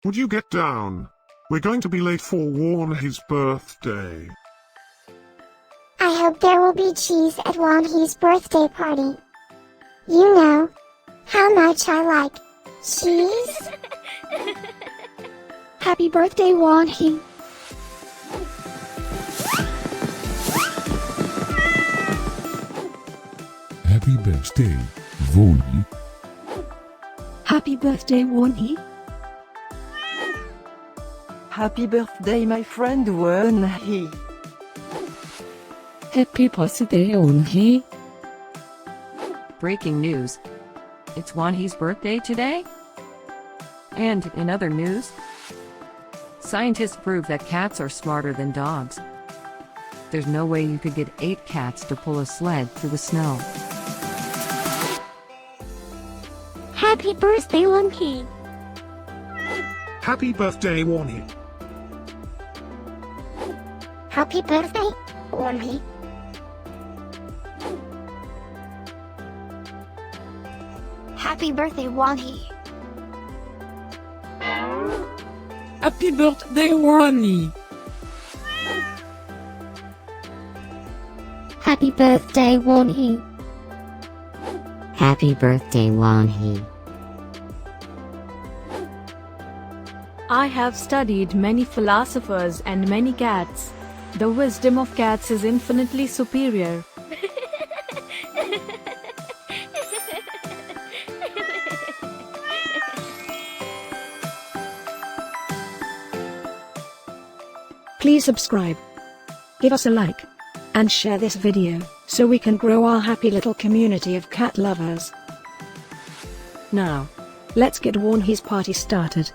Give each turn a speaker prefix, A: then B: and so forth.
A: Would you get down? We're going to be late for Wonhee's birthday.
B: I hope there will be cheese at Wonhee's birthday party. You know how much I like cheese.
C: Happy birthday, Wonhee.
D: Happy birthday, Wonhee.
C: Happy birthday, Wonhee.
E: Happy birthday, my friend Wonhee.
C: Happy birthday, Wonhee.
F: Breaking news. It's Wonhee's birthday today? And in other news, scientists prove that cats are smarter than dogs. There's no way you could get 8 cats to pull a sled through the snow.
B: Happy birthday, Wonhee.
A: Happy birthday, Wonhee.
B: Happy birthday, Wonhee. Happy birthday, Wonhee.
C: Happy birthday, Wonhee.
B: Happy birthday, Wonhee.
G: Happy birthday, Wonhee.
H: I have studied many philosophers and many cats. The wisdom of cats is infinitely superior.
C: Please subscribe, give us a like, and share this video, so we can grow our happy little community of cat lovers. Now, let's get Wonhee's party started.